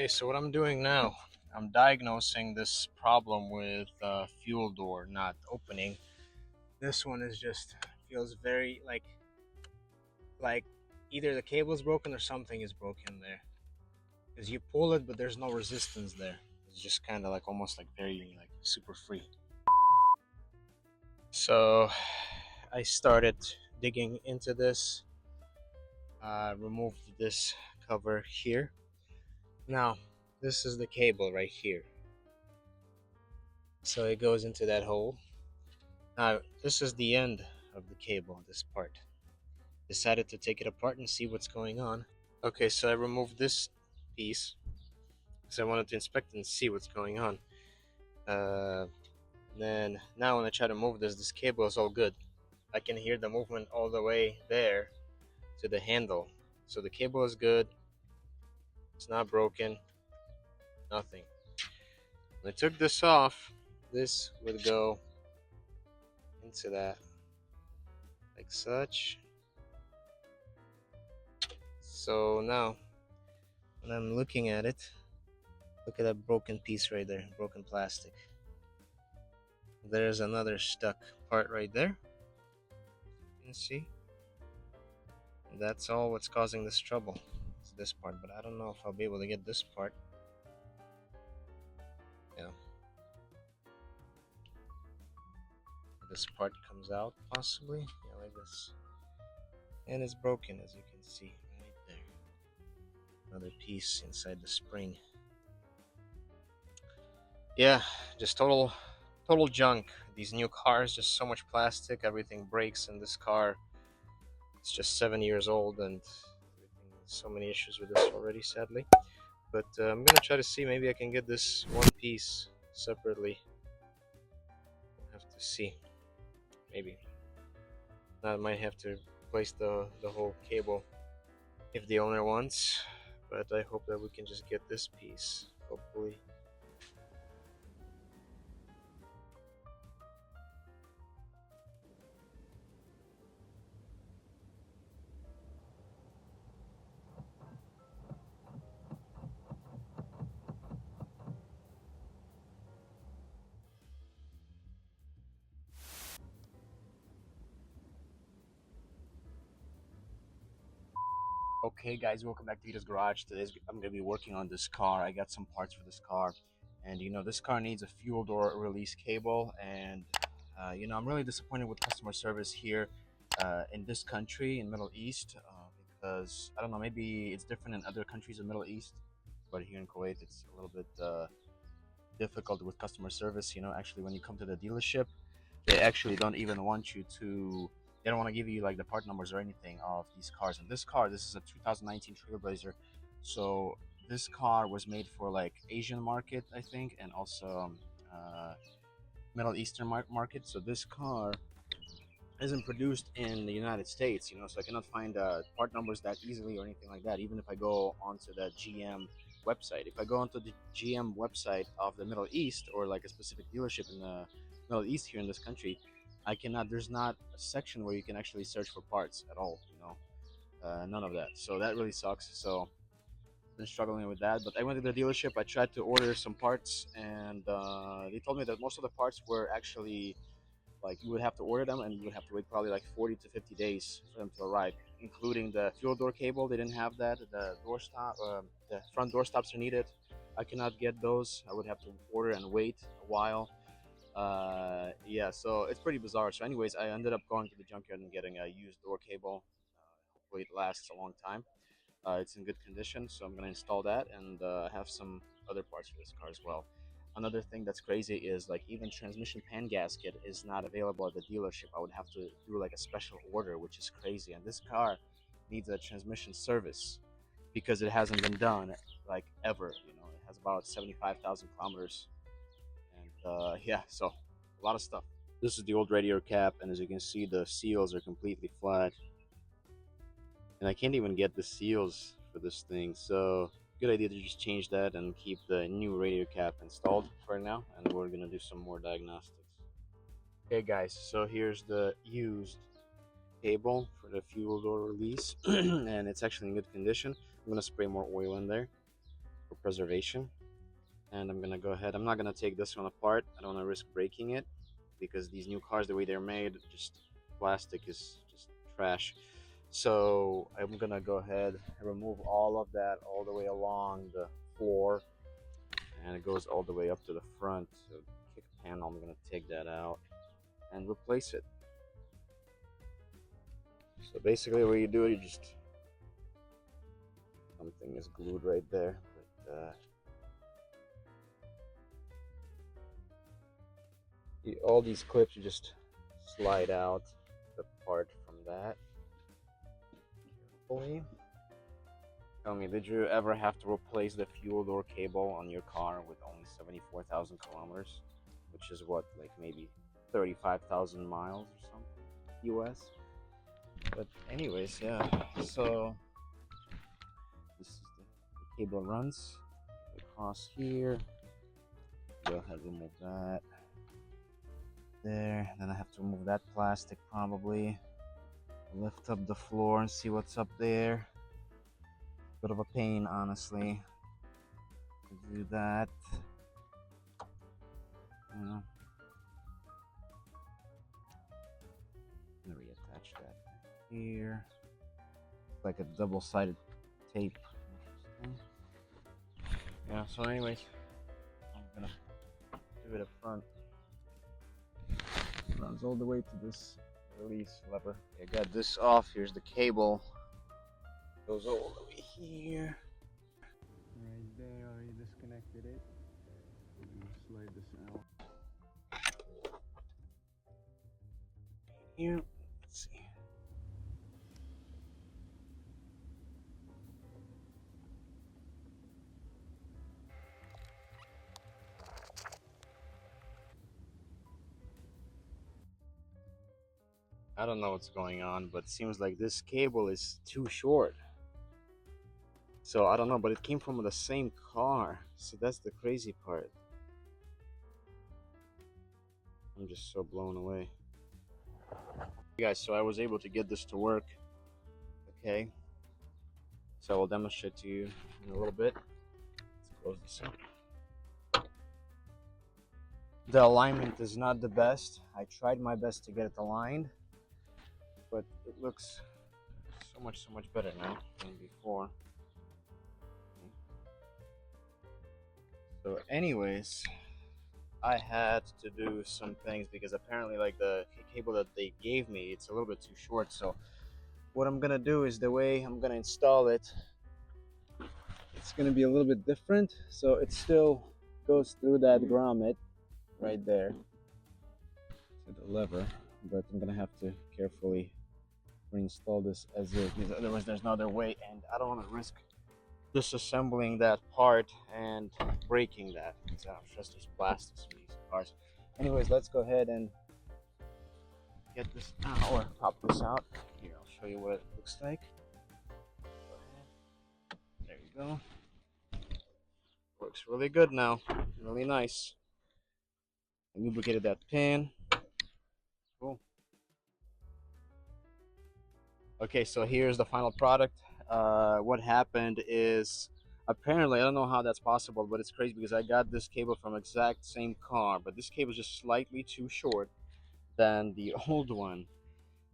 Okay, so what I'm doing now, I'm diagnosing this problem with fuel door not opening. This one is just feels very like either the cable is broken or something is broken there. Because you pull it, but there's no resistance there. It's just kind of like almost like very like super free. So I started digging into this. Removed this cover here. Now this is the cable right here. So it goes into that hole. Now, this is the end of the cable, this part. Decided to take it apart and see what's going on. Okay, so I removed this piece because I wanted to inspect and see what's going on. Uh, then, now when I try to move this cable is all good. I can hear the movement all the way there to the handle. So the cable is good. It's not broken. Nothing. When I took this off, this would go into that like such. So now when I'm looking at it, look at that broken piece right there, broken plastic. There's another stuck part right there. You can see. That's all what's causing this trouble. It's this part, but I don't know if I'll be able to get this part. Yeah. This part comes out possibly. Yeah, like this. And it's broken, as you can see right there. Another piece inside the spring. Yeah, just total junk. These new cars, just so much plastic, everything breaks in this car. It's just 7 years old and so many issues with this already, sadly. But I'm gonna try to see, maybe I can get this one piece separately. I'll have to see, maybe. Now I might have to replace the whole cable if the owner wants, but I hope that we can just get this piece, hopefully. Okay guys, welcome back to VITO'S Garage. Today I'm going to be working on this car. I got some parts for this car, and this car needs a fuel door release cable, and I'm really disappointed with customer service here in this country, in Middle East, because I don't know, maybe it's different in other countries in Middle East, but here in Kuwait it's a little bit difficult with customer service. Actually when you come to the dealership, they actually don't even want you to, they don't want to give you like the part numbers or anything of these cars. And this is a 2019 Trailblazer. So this car was made for like Asian market, I think, and also Middle Eastern market. So this car isn't produced in the United States, so I cannot find part numbers that easily or anything like that. Even if I go onto the GM website, if I go onto the GM website of the Middle East or like a specific dealership in the Middle East here in this country, I cannot. There's not a section where you can actually search for parts at all. None of that. So that really sucks. So I've been struggling with that. But I went to the dealership. I tried to order some parts, and they told me that most of the parts were actually like you would have to order them and you would have to wait probably like 40 to 50 days for them to arrive, including the fuel door cable. They didn't have that. The front door stops are needed. I cannot get those. I would have to order and wait a while. Yeah, so it's pretty bizarre. So anyways, I ended up going to the junkyard and getting a used door cable. Hopefully it lasts a long time. It's in good condition, so I'm gonna install that, and have some other parts for this car as well. Another thing that's crazy is like even transmission pan gasket is not available at the dealership. I would have to do like a special order, which is crazy. And this car needs a transmission service because it hasn't been done like ever. It has about 75,000 kilometers, and yeah, so a lot of stuff. This is the old radiator cap, and as you can see, the seals are completely flat. And I can't even get the seals for this thing, so good idea to just change that and keep the new radiator cap installed for now, and we're gonna do some more diagnostics. Okay guys, so here's the used cable for the fuel door release and it's actually in good condition. I'm gonna spray more oil in there. for preservation. And I'm gonna go ahead. I'm not gonna take this one apart. I don't want to risk breaking it because these new cars, the way they're made, just plastic is just trash. So I'm gonna go ahead and remove all of that all the way along the floor, and it goes all the way up to the front. So kick panel, I'm gonna take that out and replace it. So basically, what you do, you just something is glued right there, but all these clips you just slide out the part from that carefully. Tell me, did you ever have to replace the fuel door cable on your car with only 74,000 kilometers, which is what, like maybe 35,000 miles or something US? But anyways, yeah, so this is the cable runs across here. Go ahead, remove that there. Then I have to remove that plastic probably. Lift up the floor and see what's up there. Bit of a pain, honestly, to do that. You know, I'm gonna reattach that here. It's like a double-sided tape. Interesting. Yeah. So, anyways, I'm gonna do it up front. It runs all the way to this release lever. I got this off. Here's the cable. Goes all the way here. Right there, I already disconnected it. I'm gonna slide this out. Here, let's see. I don't know what's going on, but it seems like this cable is too short. So I don't know, but it came from the same car. So that's the crazy part. I'm just so blown away. Guys, so I was able to get this to work. Okay. So I will demonstrate to you in a little bit. Let's close this up. The alignment is not the best. I tried my best to get it aligned, but it looks so much better now than before. So anyways, I had to do some things because apparently like the cable that they gave me, it's a little bit too short. So what I'm gonna do is the way I'm gonna install it, it's gonna be a little bit different. So it still goes through that grommet right there to the lever, but I'm gonna have to carefully reinstall this as is, because otherwise there's no other way, and I don't want to risk disassembling that part and breaking that. So I'm just these plastics in these cars. Anyways, let's go ahead and get this out, or pop this out. Here, I'll show you what it looks like. Go ahead. There you go. Works really good now. Really nice. I lubricated that pin. Cool. Okay, so here's the final product. What happened is, apparently, I don't know how that's possible, but it's crazy because I got this cable from exact same car, but this cable is just slightly too short than the old one.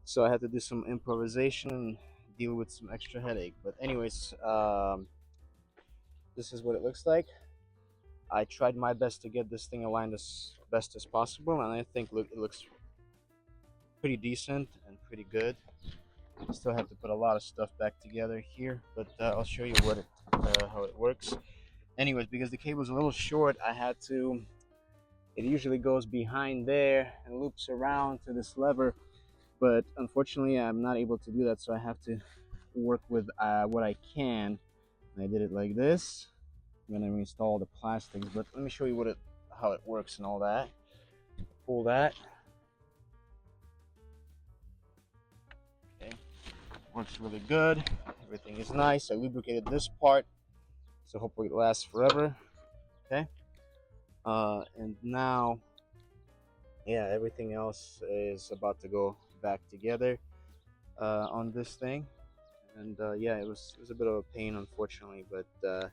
So I had to do some improvisation and deal with some extra headache. But anyways, this is what it looks like. I tried my best to get this thing aligned as best as possible, and I think it looks pretty decent and pretty good. Still have to put a lot of stuff back together here, but I'll show you how it works. Anyways, because the cable is a little short, I had to. It usually goes behind there and loops around to this lever, but unfortunately, I'm not able to do that. So I have to work with what I can. And I did it like this. I'm gonna install the plastics, but let me show you how it works and all that. Pull that. Okay. Works really good. Everything is nice. I lubricated this part, so hopefully it lasts forever. Okay. And now, yeah, everything else is about to go back together on this thing. And yeah, it was a bit of a pain, unfortunately, but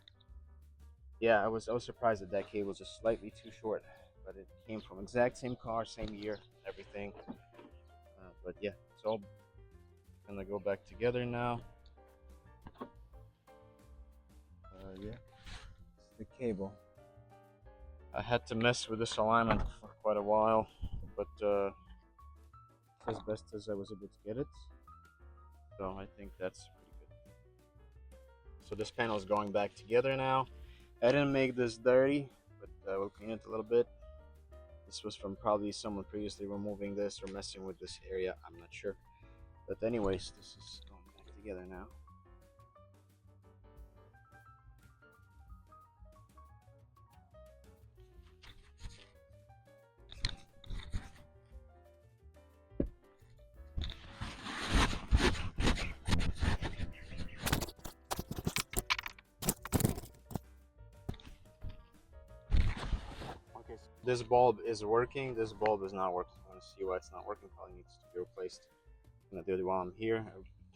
Yeah, I was surprised that that cable was just slightly too short, but it came from exact same car, same year, everything. But yeah, it's all gonna go back together now. Yeah, it's the cable. I had to mess with this alignment for quite a while, but as best as I was able to get it. So I think that's pretty good. So this panel is going back together now. I didn't make this dirty, but we'll clean it a little bit. This was from probably someone previously removing this or messing with this area. I'm not sure. But anyways, this is going back together now. Okay, so this bulb is working. This bulb is not working. I want to see why it's not working. Probably needs to be replaced. I'm gonna do it while I'm here. I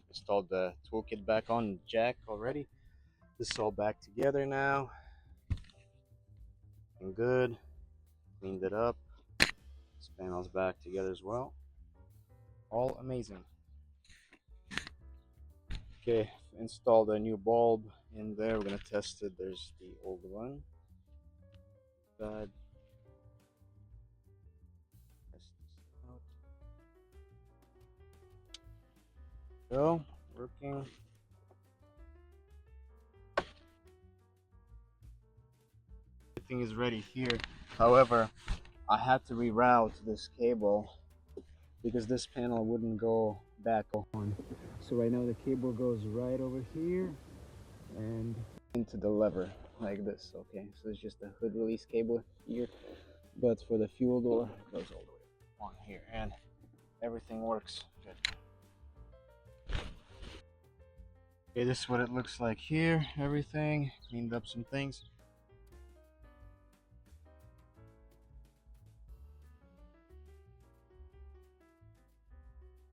installed the toolkit back on jack already. This is all back together now. And good. Cleaned it up. This panel's back together as well. All amazing. Okay, installed a new bulb in there. We're gonna test it. There's the old one. Test this out. Go, working. Everything is ready here. However, I had to reroute this cable because this panel wouldn't go back on. So right now the cable goes right over here and into the lever like this. Okay, so it's just a hood release cable here, but for the fuel door it goes all the way on here, and everything works good. Okay, this is what it looks like here. Everything cleaned up some things.